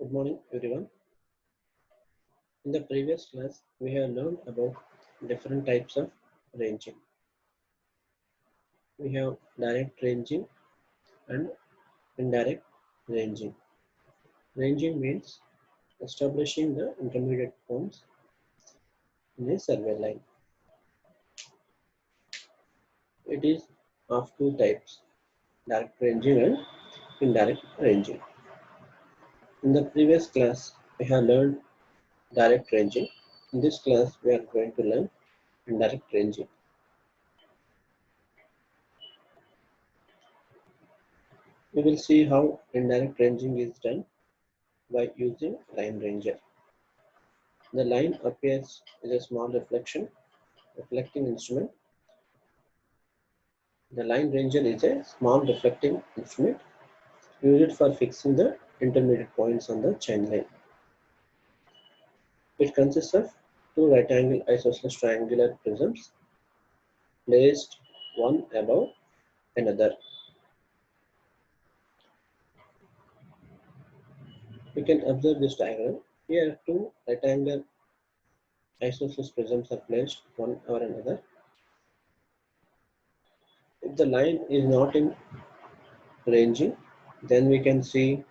Good morning, everyone. In the previous class, we have learned about different types of ranging. We have direct ranging and indirect ranging. Ranging means establishing the intermediate points in a survey line. It is of two types, direct ranging and indirect ranging. In the previous class, we have learned direct ranging. In this class, we are going to learn indirect ranging. We will see how indirect ranging is done by using line ranger. The line appears as a small reflecting instrument. The line ranger is a small reflecting instrument used for fixing the intermediate points on the chain line. It consists of two right-angle isosceles triangular prisms placed one above another. We can observe this diagram. Here, two rectangular isosceles prisms are placed one over another. If the line is not in ranging, then we can see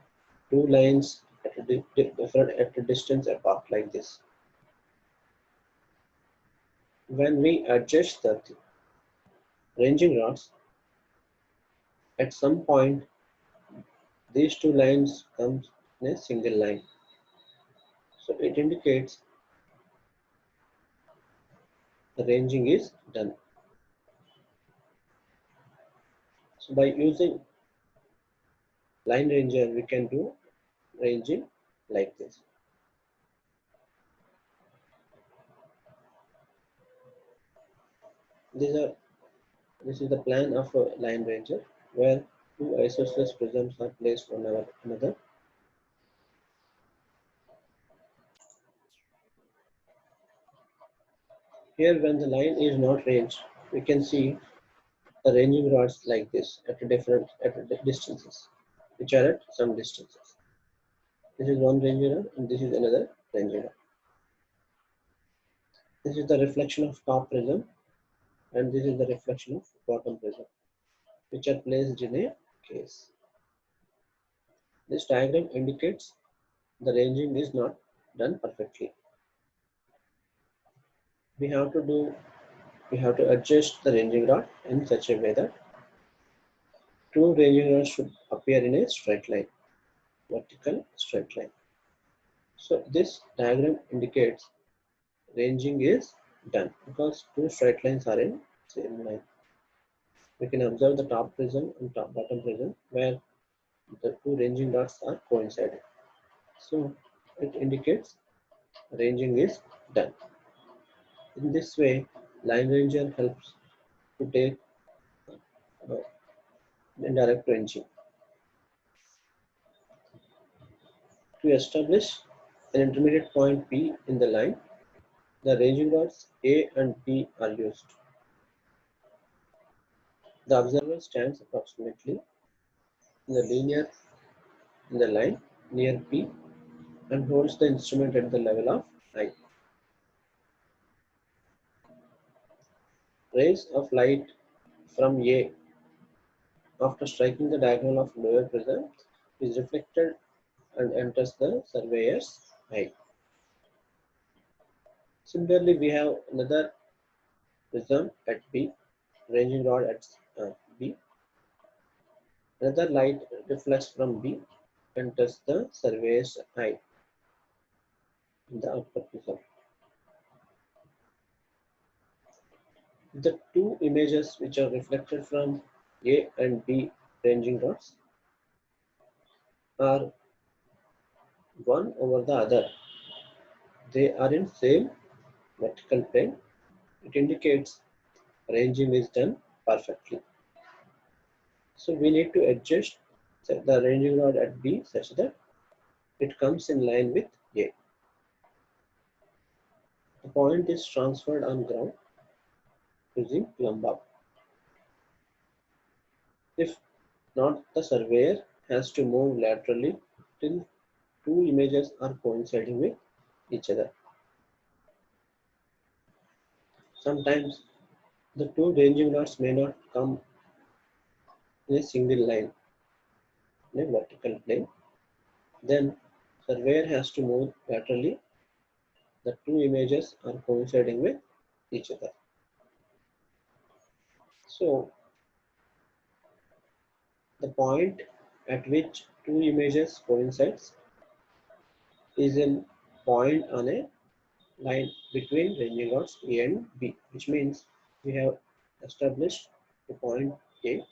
two lines at a distance apart like this. When we adjust the ranging rods, at some point these two lines come in a single line. So it indicates the ranging is done. So by using line ranger, we can do ranging like this. This is the plan of a line ranger where two isosceles prisms are placed one over another. Here, when the line is not ranged, we can see the ranging rods like this at distances, which are at some distances. This is one ranging rod and this is another ranging rod. This is the reflection of top prism and this is the reflection of bottom prism, which are placed in a case. This diagram indicates the ranging is not done perfectly. We have to adjust the ranging rod in such a way that two ranging rods should appear in a straight line, vertical straight line. So this diagram indicates ranging is done because two straight lines are in same line. We can observe the top prism and bottom prism where the two ranging dots are coinciding. So it indicates ranging is done. In this way, line ranger helps to take indirect ranging. To establish an intermediate point P in the line, the ranging rods A and B are used. The observer stands approximately in the line near P and holds the instrument at the level of I. Rays of light from A after striking the diagonal of lower prism is reflected and enters the surveyor's eye. Similarly, we have another prism at B, ranging rod at B. Another light reflects from B, enters the surveyor's eye in the upper prism. The two images which are reflected from A and B ranging rods are one over the other. They are in same vertical plane. It indicates ranging is done perfectly. So we need to adjust the ranging rod at B such that it comes in line with A. The point is transferred on ground using plumb bob. If not, the surveyor has to move laterally till two images are coinciding with each other. Sometimes the two ranging dots may not come in a single line in a vertical plane. Then surveyor has to move laterally. The two images are coinciding with each other. So the point at which two images coincides is a point on a line between ranging dots A and B, which means we have established the point A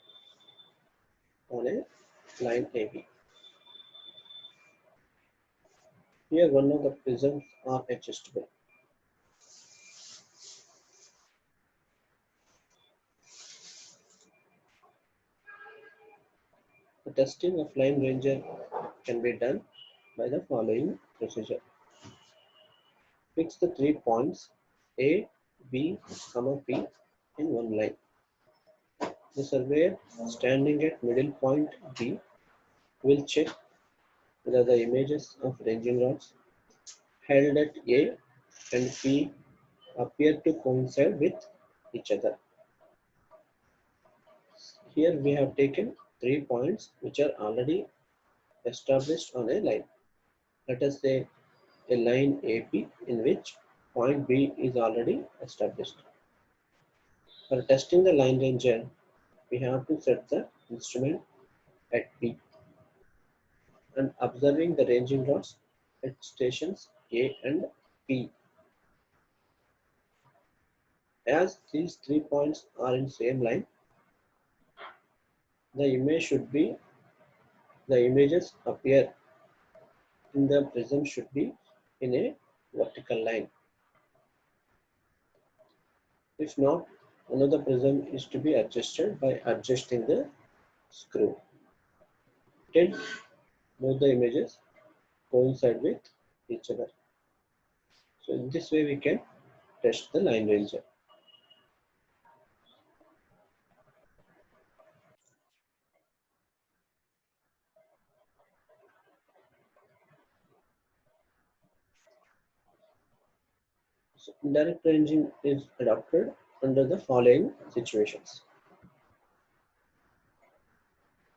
on a line AB. Here one of the prisms are adjustable. The testing of line ranger can be done by the following procedure. Fix the 3 points A, B, P in one line. The surveyor standing at middle point B will check whether the images of ranging rods held at A and P appear to coincide with each other. Here we have taken 3 points which are already established on a line. Let us say a line AP in which point B is already established. For testing the line ranger, we have to set the instrument at B and observing the ranging rods at stations A and P. As these 3 points are in same line, the images appear in the prism should be in a vertical line. If not, another prism is to be adjusted by adjusting the screw. Till both the images coincide with each other. So in this way we can test the line ranger. So indirect ranging is adopted under the following situations.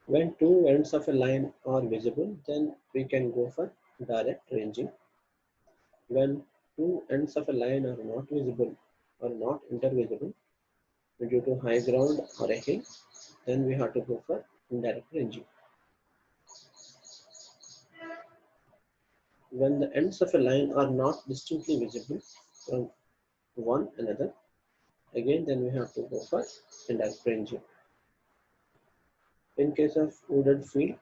When two ends of a line are visible, then we can go for direct ranging. When two ends of a line are not visible or not intervisible due to high ground or a hill, then we have to go for indirect ranging. When the ends of a line are not distinctly visible from one another, again then we have to go for indirect ranging. In case of wooded field,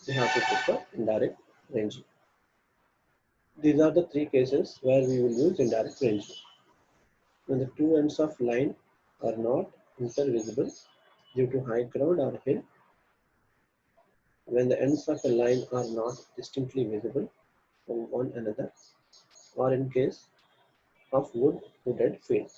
we have to go for indirect ranging. These are the three cases where we will use indirect ranging. When the two ends of line are not intervisible due to high ground or hill, when the ends of a line are not distinctly visible from one another, or in case of wooded field.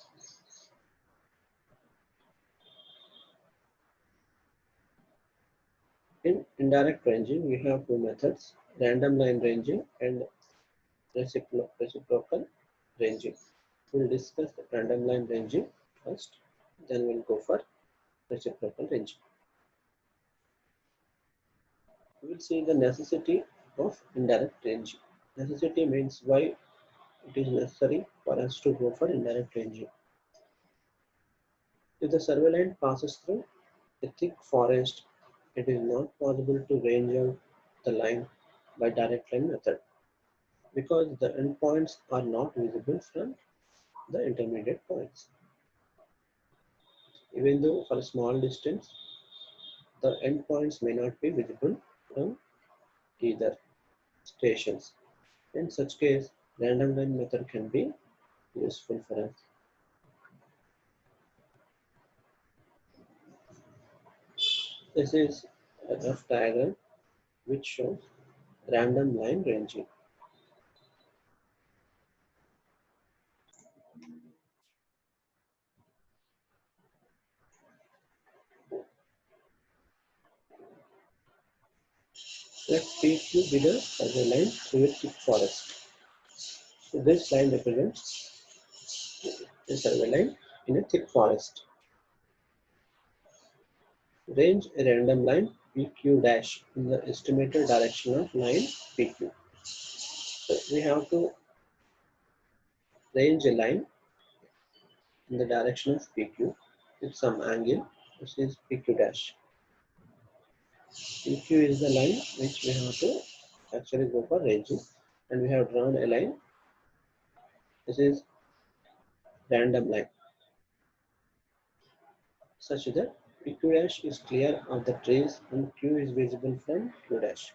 In indirect ranging, we have two methods, random line ranging and reciprocal ranging. We'll discuss the random line ranging first, then we'll go for reciprocal ranging. We will see the necessity of indirect ranging. Necessity means why it is necessary for us to go for indirect ranging. If the survey line passes through a thick forest, it is not possible to range out the line by direct line method because the endpoints are not visible from the intermediate points. Even though for a small distance, the endpoints may not be visible from either stations. In such case, random line method can be useful for us. This is a rough diagram which shows random line ranging. Let PQ be the survey line through a thick forest. So this line represents the survey line in a thick forest. Range a random line PQ dash in the estimated direction of line PQ. So we have to range a line in the direction of PQ with some angle, which is PQ dash. PQ is the line which we have to actually go for ranging, and we have drawn a line. This is random line such that PQ dash is clear of the trees and Q is visible from Q dash.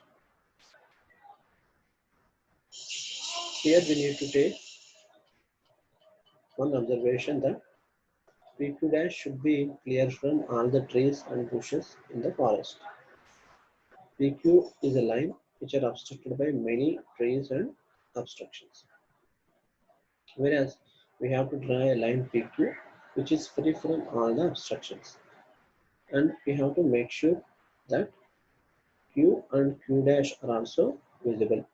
Here we need to take one observation that PQ dash should be clear from all the trees and bushes in the forest. PQ is a line which are obstructed by many trees and obstructions. Whereas we have to draw a line PQ which is free from all the obstructions. And we have to make sure that Q and Q dash are also visible.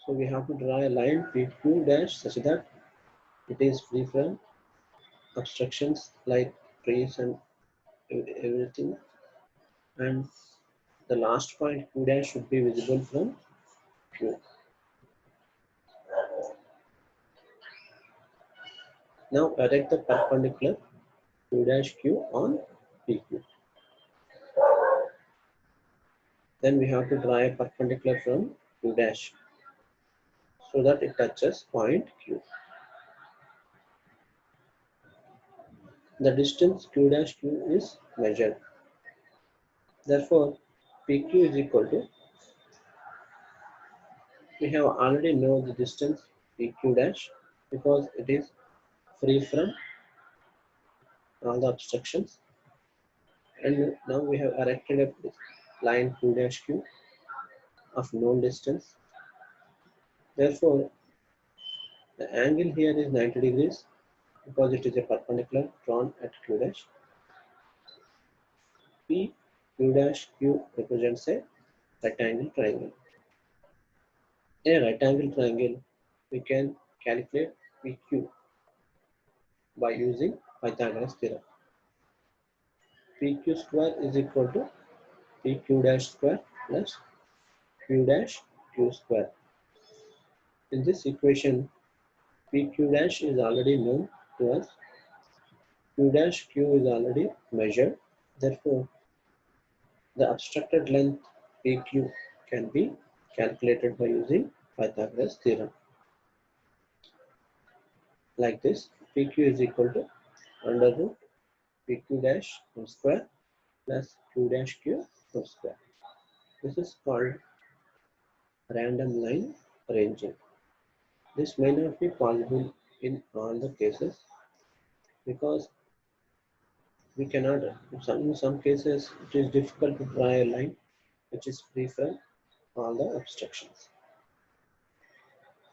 So we have to draw a line PQ dash such that it is free from obstructions like trees and everything, and the last point Q dash should be visible from Q. Now erect the perpendicular Q dash Q on PQ. Then we have to draw a perpendicular from Q dash so that it touches point Q. The distance Q dash Q is measured. Therefore, PQ is equal to, we have already know the distance PQ dash because it is free from all the obstructions, and now we have erected a line Q dash Q of known distance. Therefore, the angle here is 90 degrees because it is a perpendicular drawn at Q dash. P Q dash Q represents a rectangle triangle. In a right angle triangle, we can calculate PQ by using Pythagoras theorem. PQ square is equal to PQ dash square plus Q dash Q square. In this equation, PQ dash is already known to us. Q dash Q is already measured. Therefore, the obstructed length PQ can be calculated by using Pythagoras theorem. Like this, PQ is equal to under root PQ dash whole square plus Q dash Q whole square. This is called random line ranging. This may not be possible in all the cases because we cannot, in some cases it is difficult to draw a line which is free from all the obstructions.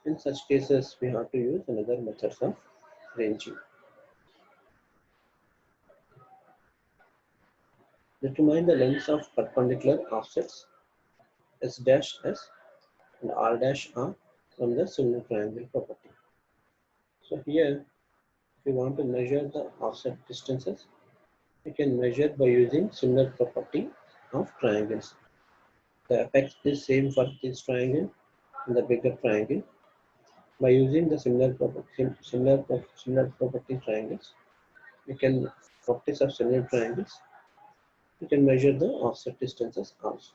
In such cases, we have to use another method of ranging. Determine the lengths of perpendicular offsets S dash S and R dash R from the similar triangle property. So here, if we want to measure the offset distances, we can measure by using similar property of triangles. The apex is same for this triangle and the bigger triangle. By using the similar property triangles, we can properties of similar triangles. We can measure the offset distances also.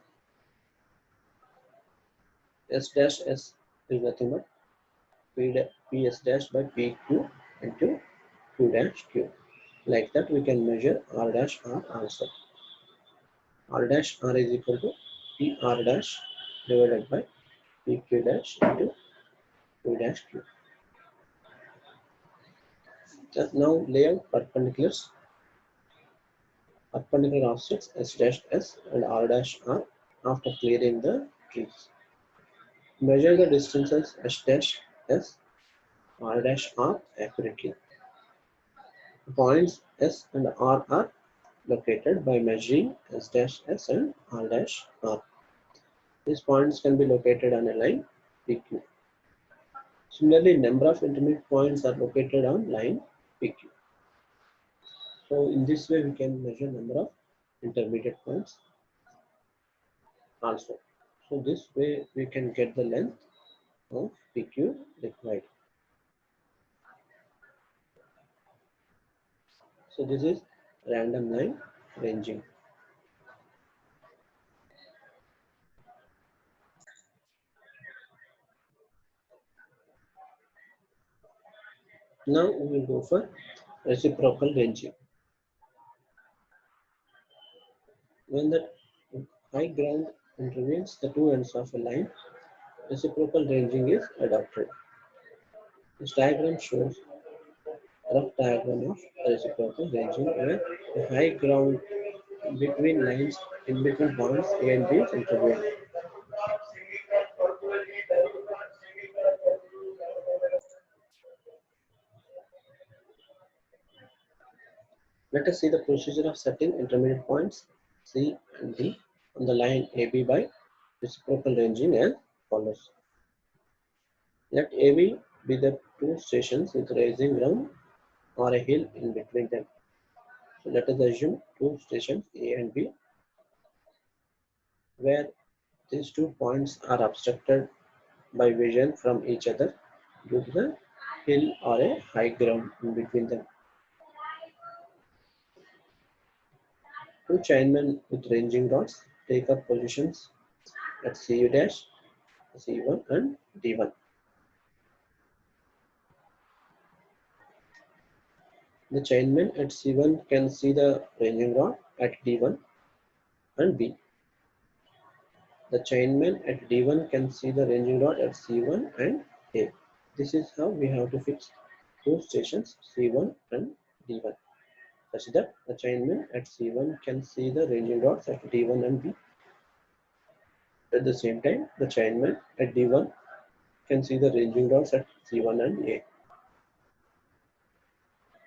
S dash S is nothing but PS dash by PQ into Q dash Q. Like that, we can measure R dash R also. R dash R is equal to PR dash divided by PQ dash into Q dash Q. Now lay out perpendiculars. Perpendicular offsets S dash S and R dash R after clearing the trees. Measure the distances S dash S, R dash R accurately. The points S and R are located by measuring S dash S and R dash R. These points can be located on a line PQ. Similarly, number of intermediate points are located on line PQ. So in this way, we can measure number of intermediate points also. So this way, we can get the length of PQ required. So this is random line ranging. Now we will go for reciprocal ranging. When the high ground intervenes the two ends of a line, reciprocal ranging is adopted. This diagram shows a rough diagram of reciprocal ranging where the high ground between lines in between points A and B is intervened. Let us see the procedure of setting intermediate points C and D on the line AB by reciprocal ranging as follows. Let AB be the two stations with raising ground or a hill in between them. So let us assume two stations A and B where these 2 points are obstructed by vision from each other due to the hill or a high ground in between them. Two chainmen with ranging rods take up positions at CU dash, C1 and D1. The chainman at C1 can see the ranging rod at D1 and B. The chainman at D1 can see the ranging rod at C1 and A. This is how we have to fix two stations C1 and D1, such that the chainman at C1 can see the ranging rods at D1 and B. At the same time, the chainman at D1 can see the ranging rods at C1 and A.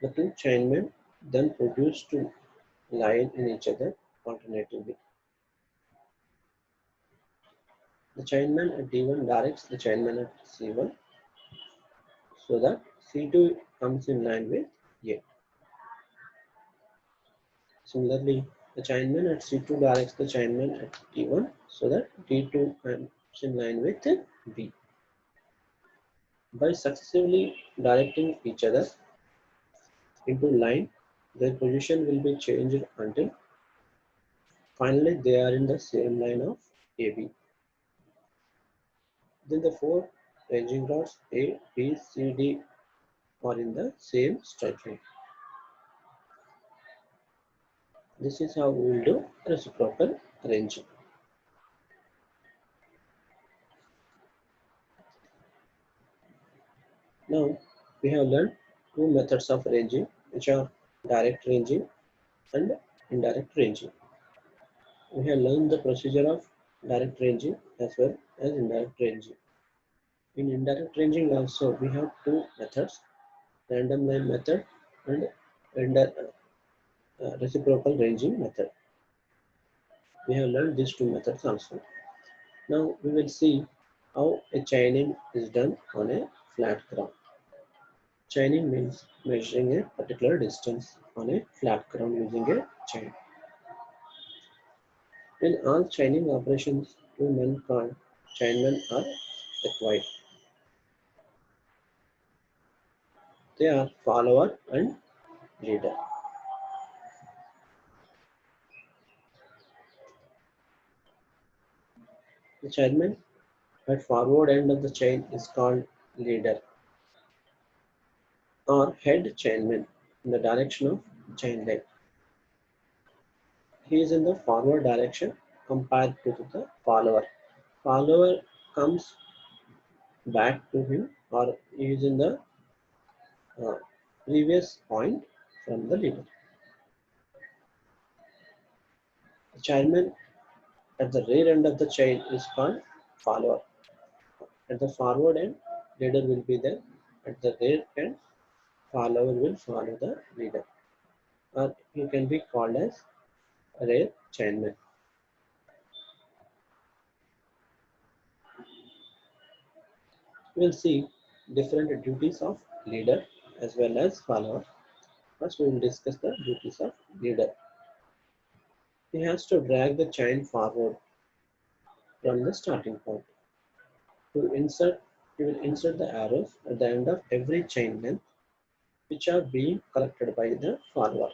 The two chainmen then produce two line in each other alternatively. The chainman at D1 directs the chainman at C1 so that C2 comes in line with A. Similarly, the chainman at C2 directs the chainman at D1 so that D2 comes in line with B. By successively directing each other into line, their position will be changed until finally they are in the same line of AB. Then the four ranging rods A, B, C, D are in the same straight line. This is how we will do reciprocal ranging. Now we have learned two methods of ranging, which are direct ranging and indirect ranging. We have learned the procedure of direct ranging as well as indirect ranging. In indirect ranging also we have two methods, random line method and reciprocal ranging method. We have learned these two methods also. Now we will see how a chaining is done on a flat ground. Chaining means measuring a particular distance on a flat ground using a chain. In all chaining operations, two men called chainmen are required. They are follower and leader. The chainman at forward end of the chain is called leader or head chainman in the direction of chain leg. He is in the forward direction compared to the follower. Follower comes back to him or he is in the uh, previous point from the leader. The chairman at the rear end of the chain is called follower. At the forward end, leader will be there. At the rear end, follower will follow the leader. Or he can be called as rear chainman. We will see different duties of leader as well as follower. First, we will discuss the duties of leader. He has to drag the chain forward from the starting point. To insert, he will insert the arrows at the end of every chain length which are being collected by the follower.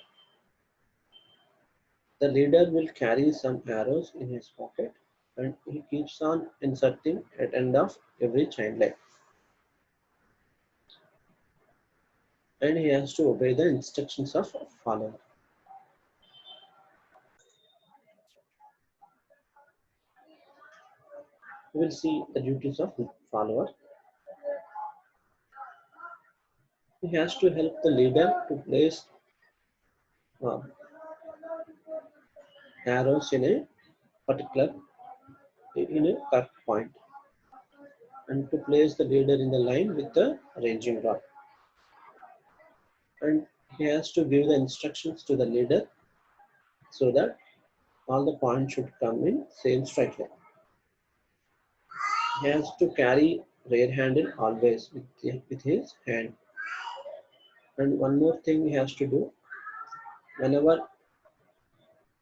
The leader will carry some arrows in his pocket and he keeps on inserting at end of every chain length. And he has to obey the instructions of follower. We will see the duties of follower. He has to help the leader to place uh, arrows in a particular in a correct point and to place the leader in the line with the ranging rod. And he has to give the instructions to the leader so that all the points should come in same straight line. He has to carry rear handle always with his hand. And one more thing he has to do, whenever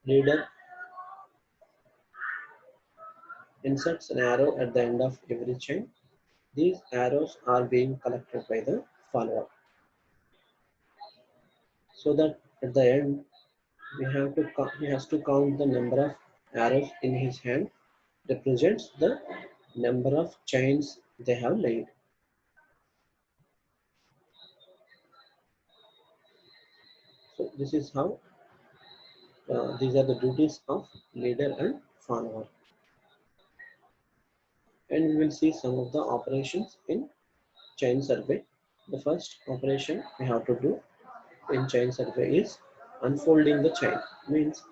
leader inserts an arrow at the end of every chain, these arrows are being collected by the follower. So that at the end, he has to count the number of arrows in his hand represents the number of chains they have laid. So this is how these are the duties of leader and follower. And we will see some of the operations in chain survey. The first operation we have to do in chain survey is unfolding the chain. Means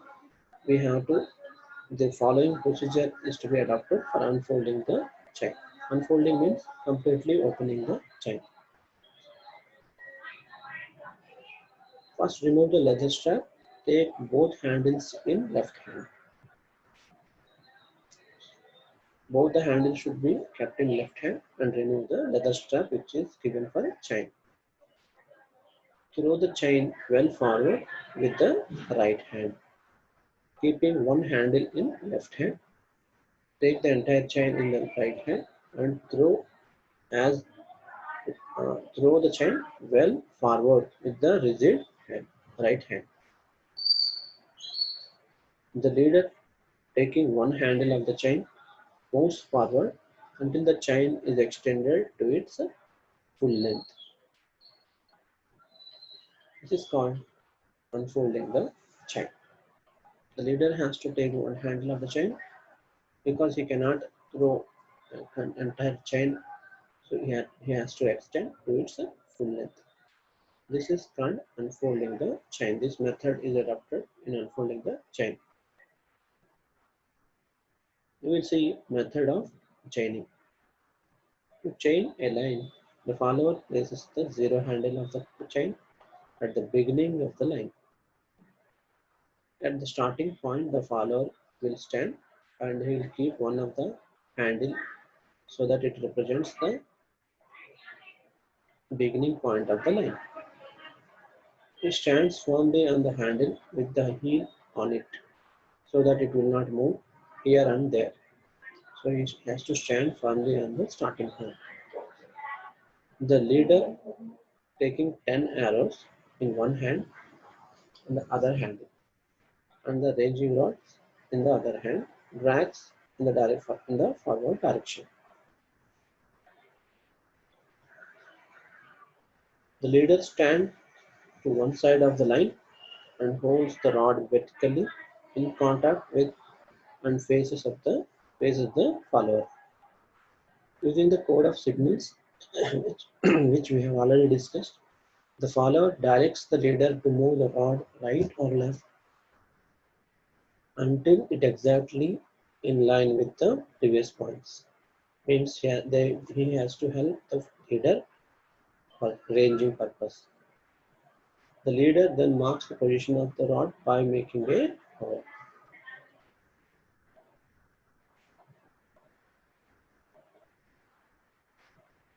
we have to, the following procedure is to be adopted for unfolding the chain. Unfolding means completely opening the chain. First, remove the leather strap. Take both handles in left hand. Both the handles should be kept in left hand and remove the leather strap which is given for a chain. Throw the chain well forward with the right hand, keeping one handle in left hand. Take the entire chain in the right hand and as throw the chain well forward with the rigid hand, right hand. The leader, taking one handle of the chain, moves forward until the chain is extended to its full length. This is called unfolding the chain. The leader has to take one handle of the chain because he cannot throw an entire chain, so he has to extend to its full length. This is called unfolding the chain. This method is adopted in unfolding the chain. We will see method of chaining. To chain a line, the follower places the zero handle of the chain at the beginning of the line. At the starting point, the follower will stand and he will keep one of the handle so that it represents the beginning point of the line. He stands firmly on the handle with the heel on it so that it will not move here and there. So he has to stand firmly on the starting point. The leader, taking 10 arrows in one hand and the other hand, and the ranging rods in the other hand, drags in the forward direction. The leader stands to one side of the line and holds the rod vertically in contact with and faces the follower. Using the code of signals, which we have already discussed, the follower directs the leader to move the rod right or left until it exactly in line with the previous points. Means he has to help the leader for ranging purpose. The leader then marks the position of the rod by making a hole.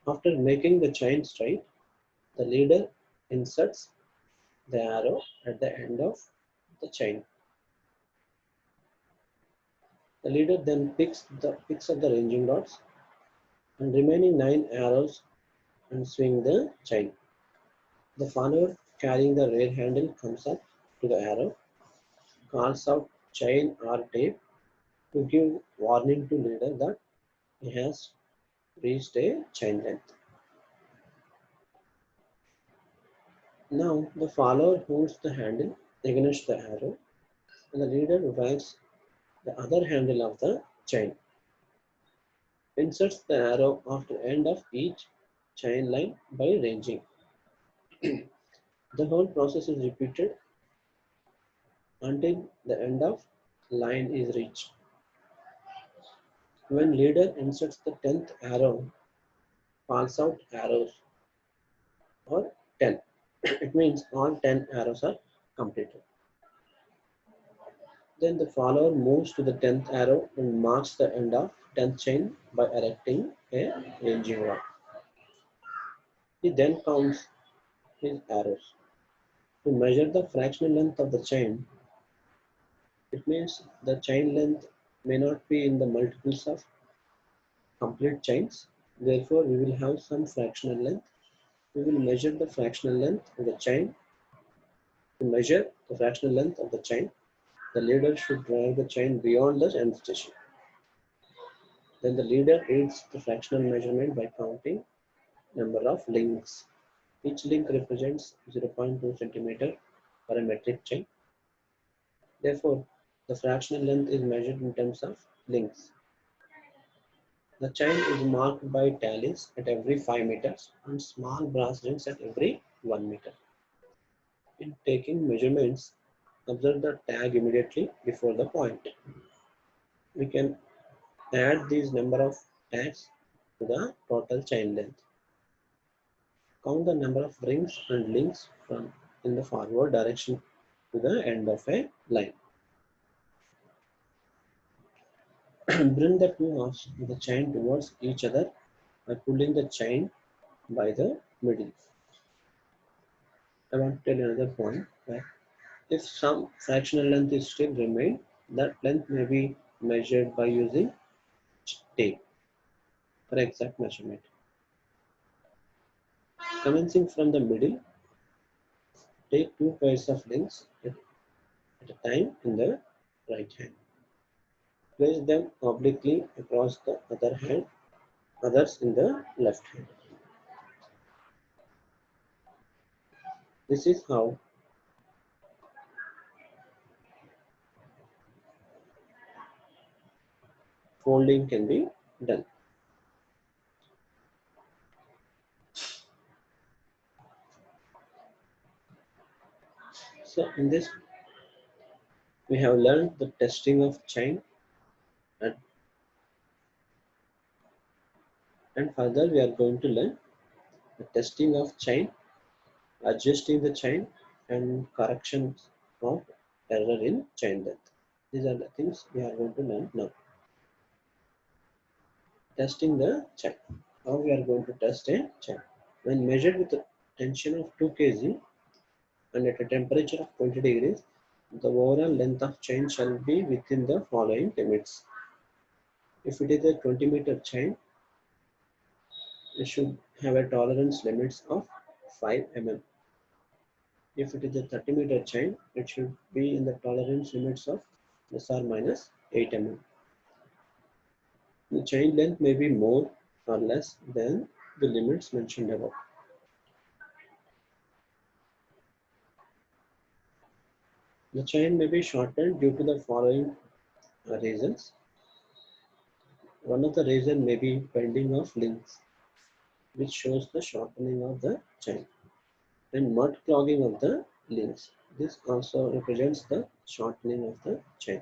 After making the chain straight, the leader inserts the arrow at the end of the chain. The leader then picks up the ranging rods and remaining 9 arrows and swing the chain. The follower carrying the rear handle comes up to the arrow, calls out chain or tape to give warning to leader that he has reached a chain length. Now the follower holds the handle against the arrow and the leader wags the other handle of the chain, inserts the arrow after end of each chain line by ranging. The whole process is repeated until the end of line is reached. When leader inserts the 10th arrow, calls out arrows or 10. It means all 10 arrows are completed. Then the follower moves to the 10th arrow and marks the end of 10th chain by erecting a ranging rod. He then counts his arrows. To measure the fractional length of the chain, it means the chain length may not be in the multiples of complete chains. Therefore, we will have some fractional length. We will measure the fractional length of the chain. To measure the fractional length of the chain, the leader should drag the chain beyond the end station. Then the leader reads the fractional measurement by counting number of links. Each link represents 0.2 centimeter for a metric chain. Therefore, the fractional length is measured in terms of links. The chain is marked by tallies at every 5 meters and small brass rings at every 1 meter. In taking measurements, observe the tag immediately before the point. We can add these number of tags to the total chain length. Count the number of rings and links from in the forward direction to the end of a line. Bring the two halves of the chain towards each other by pulling the chain by the middle. I want to tell you another point that if some fractional length is still remain, that length may be measured by using tape for exact measurement. Commencing from the middle, take two pairs of links at a time in the right hand. Place them obliquely across the others in the left hand. This is how folding can be done. So in this, we have learned the testing of chain and, and further we are going to learn the testing of chain, adjusting the chain and corrections of error in chain length. These are the things we are going to learn now. Testing the chain. How we are going to test a chain. When measured with a tension of 2 kg and at a temperature of 20 degrees, the overall length of chain shall be within the following limits. If it is a 20-meter chain, it should have a tolerance limits of 5 mm. If it is a 30-meter chain, it should be in the tolerance limits of plus or minus 8 mm. The chain length may be more or less than the limits mentioned above. The chain may be shortened due to the following reasons. One of the reasons may be bending of links, which shows the shortening of the chain, and mud clogging of the links. This also represents the shortening of the chain.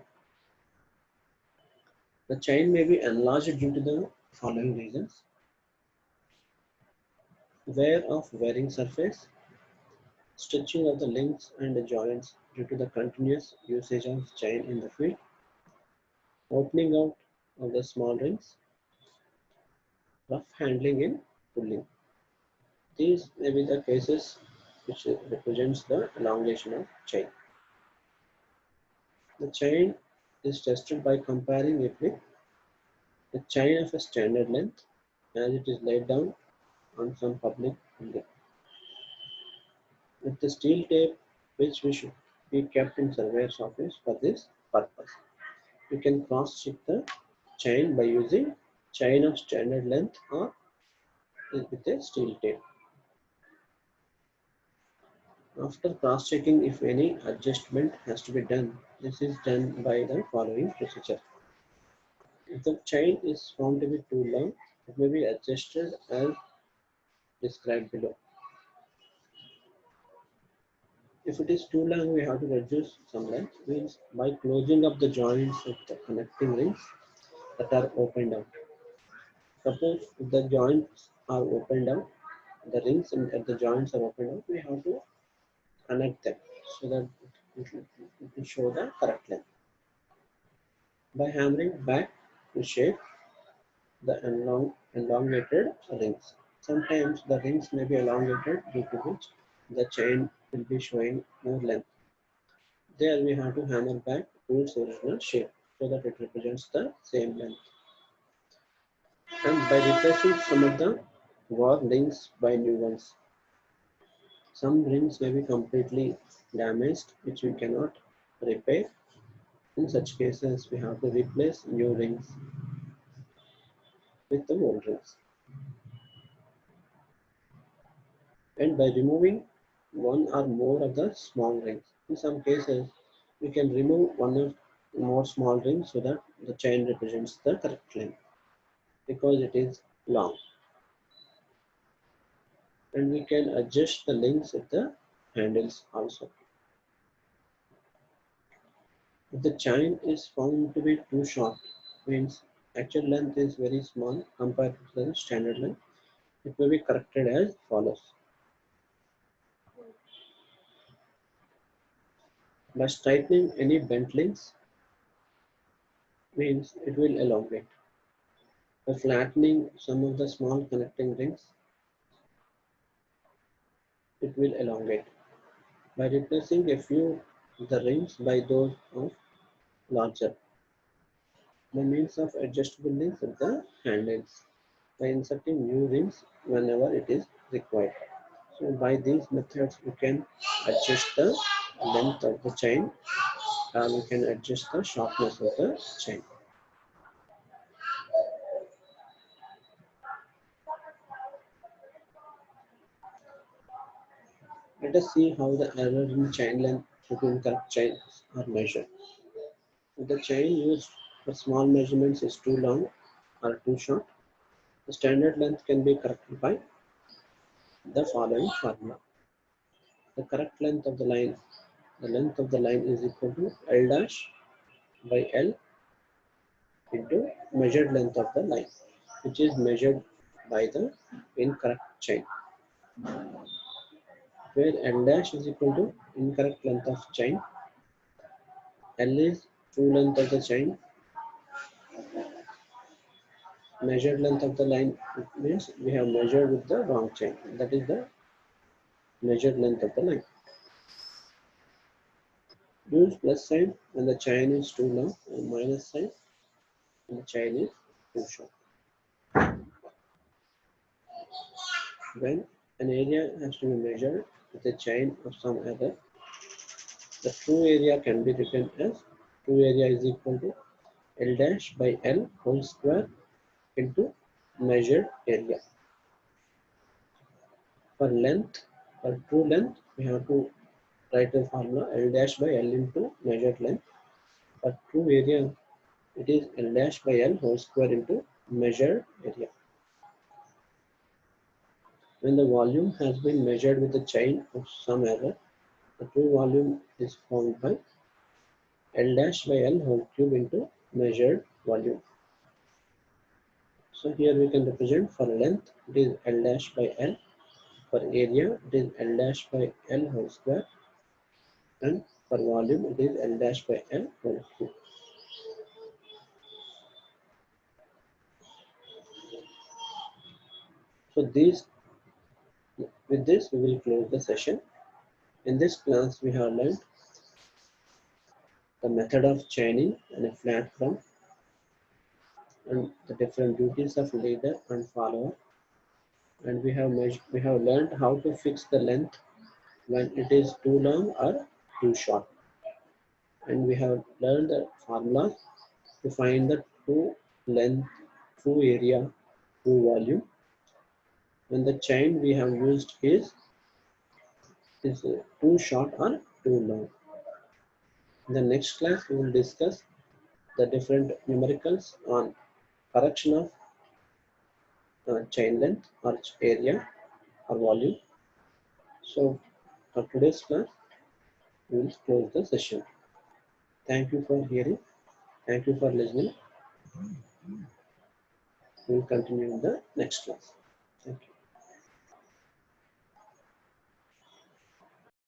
The chain may be enlarged due to the following reasons. Wear of wearing surface, stretching of the links and the joints due to the continuous usage of chain in the field, opening out of the small rings, rough handling in pulling. These may be the cases which represents the elongation of chain. The chain is tested by comparing it with the chain of a standard length as it is laid down on some public building. With the steel tape which we should be kept in surveyor's office for this purpose. We can cross-check the chain by using chain of standard length or with a steel tape. After cross-checking if any adjustment has to be done, this is done by the following procedure. If the chain is found to be too long, it may be adjusted as described below. If it is too long, we have to reduce some length, means by closing up the joints of the connecting rings that are opened out. Suppose if the joints are opened out, the rings at the joints are opened out, we have to connect them so that it will show the correct length. By hammering back to shape the elongated rings. Sometimes the rings may be elongated due to which the chain will be showing more length. There we have to hammer back to its original shape so that it represents the same length. And by replacing some of the worn rings by new ones. Some rings may be completely damaged which we cannot repair. In such cases, we have to replace new rings with the old rings. And by removing one or more of the small rings. In some cases, we can remove one or more small rings so that the chain represents the correct length because it is long. And we can adjust the links at the handles also. If the chain is found to be too short, means actual length is very small compared to the standard length, it may be corrected as follows. By straightening any bent links, means it will elongate. By flattening some of the small connecting rings, it will elongate. By replacing a few of the rings by those of larger, by means of adjustable links at the handles, by inserting new rings whenever it is required. So by these methods, we can adjust the length of the chain and we can adjust the sharpness of the chain. Let us see how the error in chain length between correct chains are measured. If the chain used for small measurements is too long or too short, the standard length can be corrected by the following formula. The correct length of the length of the line is equal to L dash by L into measured length of the line, which is measured by the incorrect chain, where L dash is equal to incorrect length of chain, L is true length of the chain, measured length of the line means we have measured with the wrong chain, that is the measured length of the line. Use plus sign when the chain is too long and minus sign when the chain is too short. When an area has to be measured with a chain of some error, the true area can be written as true area is equal to L dash by L whole square into measured area. For length, for true length, we have to write the formula L dash by L into measured length. For true area, it is L dash by L whole square into measured area. When the volume has been measured with a chain of some error, the true volume is found by L dash by L whole cube into measured volume. So here we can represent for length, it is L dash by L. For area, it is L dash by L whole square. And for volume, it is L dash by L whole cube. So with this we will close the session. In this class we have learned the method of chaining and a flat crumb and the different duties of leader and follower, and we have learned how to fix the length when it is too long or too short, and we have learned the formula to find the true length, true area, true volume, and the chain we have used is too short or too long. In the next class we will discuss the different numericals on correction of chain length or area or volume. So for today's class we will close the session. Thank you for hearing. Thank you for listening. We will continue in the next class.